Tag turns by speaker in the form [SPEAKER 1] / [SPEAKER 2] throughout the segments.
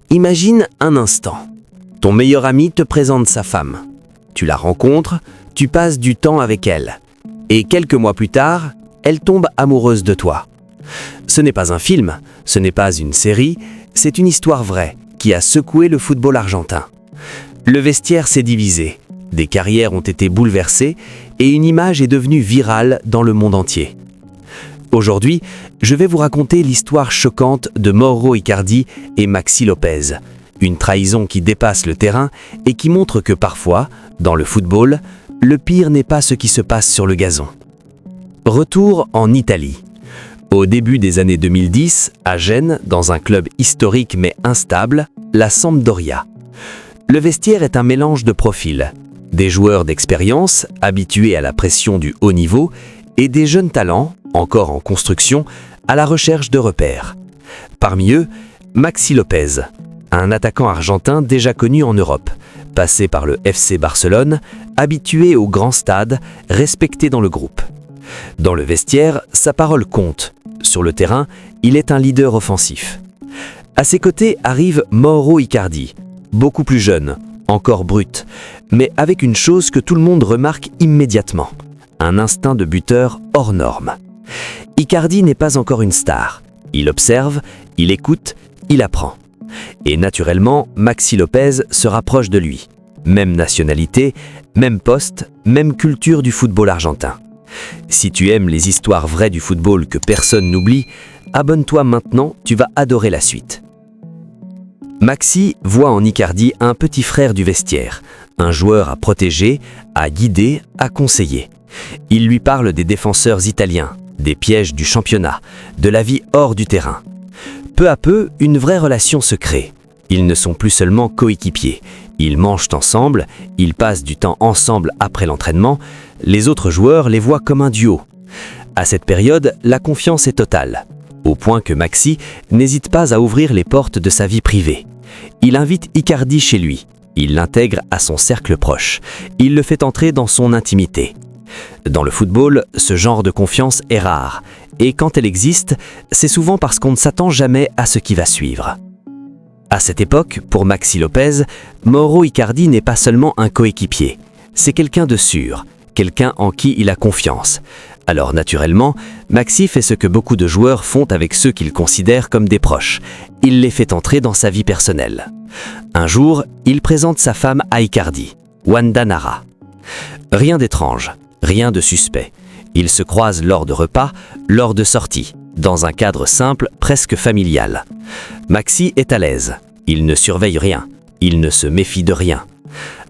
[SPEAKER 1] Imagine un instant. Ton meilleur ami te présente sa femme. Tu la rencontres, tu passes du temps avec elle. Et quelques mois plus tard, elle tombe amoureuse de toi. Ce n'est pas un film, ce n'est pas une série, c'est une histoire vraie qui a secoué le football argentin. Le vestiaire s'est divisé, des carrières ont été bouleversées et une image est devenue virale dans le monde entier. Aujourd'hui, je vais vous raconter l'histoire choquante de Mauro Icardi et Maxi Lopez, une trahison qui dépasse le terrain et qui montre que parfois, dans le football, le pire n'est pas ce qui se passe sur le gazon. Retour en Italie. Au début des années 2010, à Gênes, dans un club historique mais instable, la Sampdoria. Le vestiaire est un mélange de profils, des joueurs d'expérience, habitués à la pression du haut niveau, et des jeunes talents, encore en construction, à la recherche de repères. Parmi eux, Maxi Lopez, un attaquant argentin déjà connu en Europe, passé par le FC Barcelone, habitué au grand stade, respecté dans le groupe. Dans le vestiaire, sa parole compte. Sur le terrain, il est un leader offensif. À ses côtés arrive Mauro Icardi, beaucoup plus jeune, encore brut, mais avec une chose que tout le monde remarque immédiatement, un instinct de buteur hors norme. Icardi n'est pas encore une star. Il observe, il écoute, il apprend. Et naturellement, Maxi Lopez se rapproche de lui. Même nationalité, même poste, même culture du football argentin. Si tu aimes les histoires vraies du football que personne n'oublie, abonne-toi maintenant, tu vas adorer la suite. Maxi voit en Icardi un petit frère du vestiaire, un joueur à protéger, à guider, à conseiller. Il lui parle des défenseurs italiens, des pièges du championnat, de la vie hors du terrain. Peu à peu, une vraie relation se crée. Ils ne sont plus seulement coéquipiers. Ils mangent ensemble, ils passent du temps ensemble après l'entraînement. Les autres joueurs les voient comme un duo. À cette période, la confiance est totale, au point que Maxi n'hésite pas à ouvrir les portes de sa vie privée. Il invite Icardi chez lui. Il l'intègre à son cercle proche. Il le fait entrer dans son intimité. Dans le football, ce genre de confiance est rare. Et quand elle existe, c'est souvent parce qu'on ne s'attend jamais à ce qui va suivre. À cette époque, pour Maxi Lopez, Mauro Icardi n'est pas seulement un coéquipier. C'est quelqu'un de sûr, quelqu'un en qui il a confiance. Alors naturellement, Maxi fait ce que beaucoup de joueurs font avec ceux qu'ils considèrent comme des proches. Il les fait entrer dans sa vie personnelle. Un jour, il présente sa femme à Icardi, Wanda Nara. Rien d'étrange, rien de suspect. Ils se croisent lors de repas, lors de sorties, dans un cadre simple, presque familial. Maxi est à l'aise. Il ne surveille rien. Il ne se méfie de rien.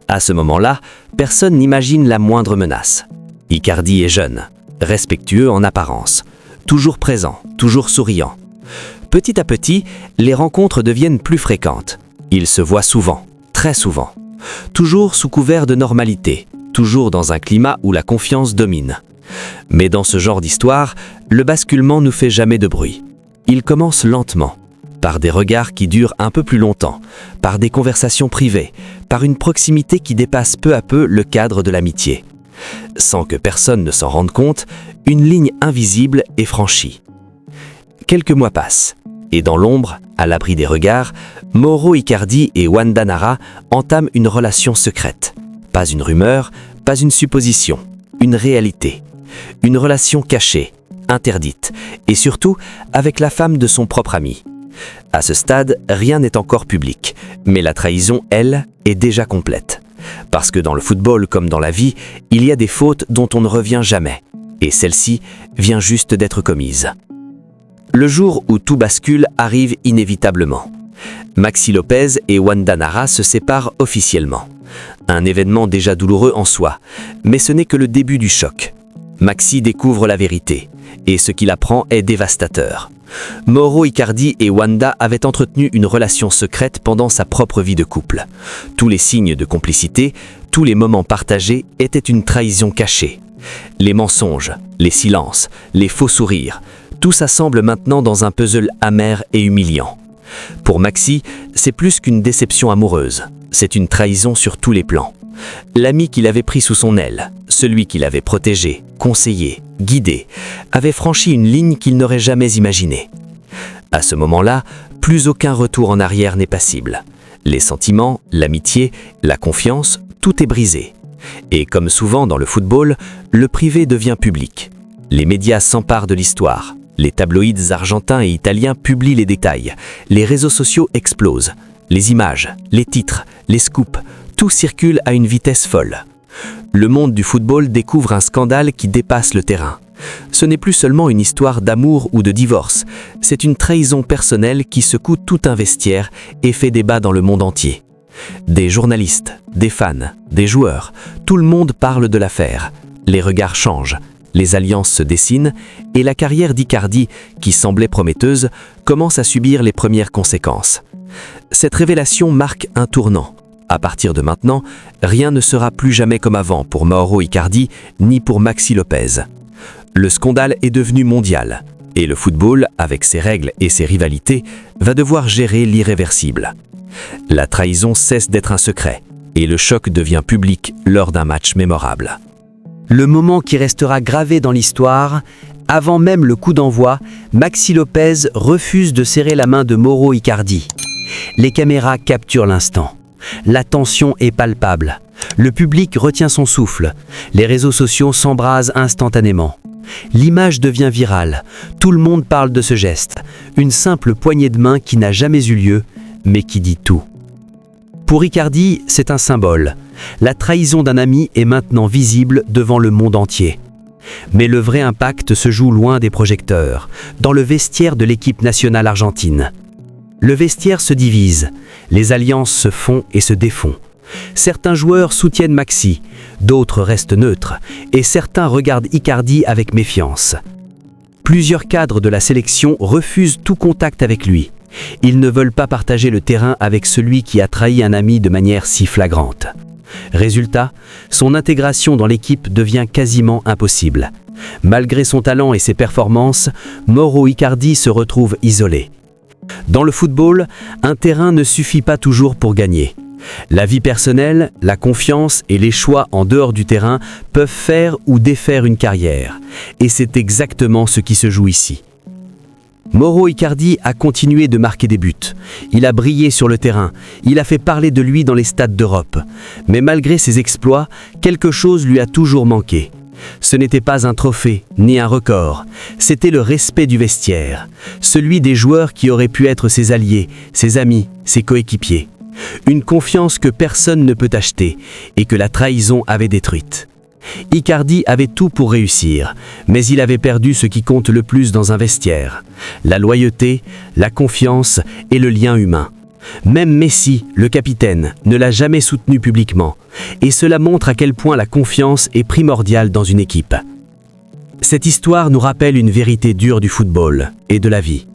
[SPEAKER 1] À ce moment-là, personne n'imagine la moindre menace. Icardi est jeune, respectueux en apparence, toujours présent, toujours souriant. Petit à petit, les rencontres deviennent plus fréquentes. Ils se voient souvent, très souvent. Toujours sous couvert de normalité, toujours dans un climat où la confiance domine. Mais dans ce genre d'histoire, le basculement ne fait jamais de bruit. Il commence lentement, par des regards qui durent un peu plus longtemps, par des conversations privées, par une proximité qui dépasse peu à peu le cadre de l'amitié. Sans que personne ne s'en rende compte, une ligne invisible est franchie. Quelques mois passent, et dans l'ombre, à l'abri des regards, Mauro Icardi et Wanda Nara entament une relation secrète. Pas une rumeur, pas une supposition, une réalité. Une relation cachée, interdite, et surtout avec la femme de son propre ami. À ce stade, rien n'est encore public, mais la trahison, elle, est déjà complète. Parce que dans le football comme dans la vie, il y a des fautes dont on ne revient jamais, et celle-ci vient juste d'être commise. Le jour où tout bascule arrive inévitablement. Maxi Lopez et Wanda Nara se séparent officiellement. Un événement déjà douloureux en soi, mais ce n'est que le début du choc. Maxi découvre la vérité, et ce qu'il apprend est dévastateur. Mauro Icardi et Wanda avaient entretenu une relation secrète pendant sa propre vie de couple. Tous les signes de complicité, tous les moments partagés étaient une trahison cachée. Les mensonges, les silences, les faux sourires, tout s'assemble maintenant dans un puzzle amer et humiliant. Pour Maxi, c'est plus qu'une déception amoureuse, c'est une trahison sur tous les plans. L'ami qu'il avait pris sous son aile, celui qu'il avait protégé, conseillé, guidé, avait franchi une ligne qu'il n'aurait jamais imaginée. À ce moment-là, Plus aucun retour en arrière n'est possible. Les sentiments, l'amitié, la confiance, tout est brisé. Et comme souvent dans le football, le privé devient public. Les médias s'emparent de l'histoire. Les tabloïds argentins et italiens publient les détails. Les réseaux sociaux explosent. Les images, les titres, les scoops, tout circule à une vitesse folle. Le monde du football découvre un scandale qui dépasse le terrain. Ce n'est plus seulement une histoire d'amour ou de divorce, c'est une trahison personnelle qui secoue tout un vestiaire et fait débat dans le monde entier. Des journalistes, des fans, des joueurs, tout le monde parle de l'affaire. Les regards changent, les alliances se dessinent et la carrière d'Icardi, qui semblait prometteuse, commence à subir les premières conséquences. Cette révélation marque un tournant. À partir de maintenant, rien ne sera plus jamais comme avant pour Mauro Icardi ni pour Maxi Lopez. Le scandale est devenu mondial et le football, avec ses règles et ses rivalités, va devoir gérer l'irréversible. La trahison cesse d'être un secret et le choc devient public lors d'un match mémorable.
[SPEAKER 2] Le moment qui restera gravé dans l'histoire, avant même le coup d'envoi, Maxi Lopez refuse de serrer la main de Mauro Icardi. Les caméras capturent l'instant. La tension est palpable. Le public retient son souffle. Les réseaux sociaux s'embrasent instantanément. L'image devient virale. Tout le monde parle de ce geste. Une simple poignée de main qui n'a jamais eu lieu, mais qui dit tout. Pour Icardi, c'est un symbole. La trahison d'un ami est maintenant visible devant le monde entier. Mais le vrai impact se joue loin des projecteurs, dans le vestiaire de l'équipe nationale argentine. Le vestiaire se divise, les alliances se font et se défont. Certains joueurs soutiennent Maxi, d'autres restent neutres, et certains regardent Icardi avec méfiance. Plusieurs cadres de la sélection refusent tout contact avec lui. Ils ne veulent pas partager le terrain avec celui qui a trahi un ami de manière si flagrante. Résultat, son intégration dans l'équipe devient quasiment impossible. Malgré son talent et ses performances, Mauro Icardi se retrouve isolé. Dans le football, un terrain ne suffit pas toujours pour gagner. La vie personnelle, la confiance et les choix en dehors du terrain peuvent faire ou défaire une carrière. Et c'est exactement ce qui se joue ici. Mauro Icardi a continué de marquer des buts. Il a brillé sur le terrain. Il a fait parler de lui dans les stades d'Europe. Mais malgré ses exploits, quelque chose lui a toujours manqué. Ce n'était pas un trophée, ni un record. C'était le respect du vestiaire. Celui des joueurs qui auraient pu être ses alliés, ses amis, ses coéquipiers. Une confiance que personne ne peut acheter et que la trahison avait détruite. Icardi avait tout pour réussir, mais il avait perdu ce qui compte le plus dans un vestiaire. La loyauté, la confiance et le lien humain. Même Messi, le capitaine, ne l'a jamais soutenu publiquement. Et cela montre à quel point la confiance est primordiale dans une équipe. Cette histoire nous rappelle une vérité dure du football et de la vie.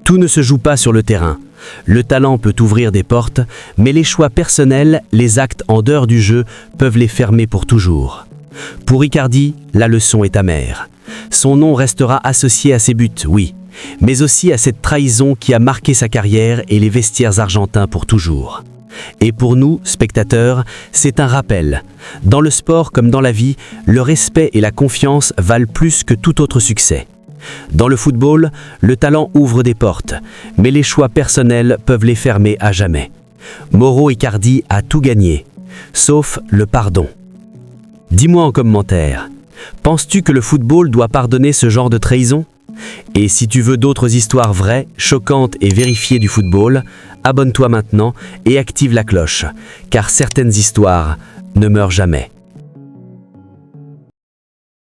[SPEAKER 2] Tout ne se joue pas sur le terrain. Le talent peut ouvrir des portes, mais les choix personnels, les actes en dehors du jeu, peuvent les fermer pour toujours. Pour Icardi, la leçon est amère. Son nom restera associé à ses buts, oui, mais aussi à cette trahison qui a marqué sa carrière et les vestiaires argentins pour toujours. Et pour nous, spectateurs, c'est un rappel. Dans le sport comme dans la vie, le respect et la confiance valent plus que tout autre succès. Dans le football, le talent ouvre des portes, mais les choix personnels peuvent les fermer à jamais. Mauro Icardi a tout gagné, sauf le pardon. Dis-moi en commentaire, penses-tu que le football doit pardonner ce genre de trahison ? Et si tu veux d'autres histoires vraies, choquantes et vérifiées du football, abonne-toi maintenant et active la cloche, car certaines histoires ne meurent jamais.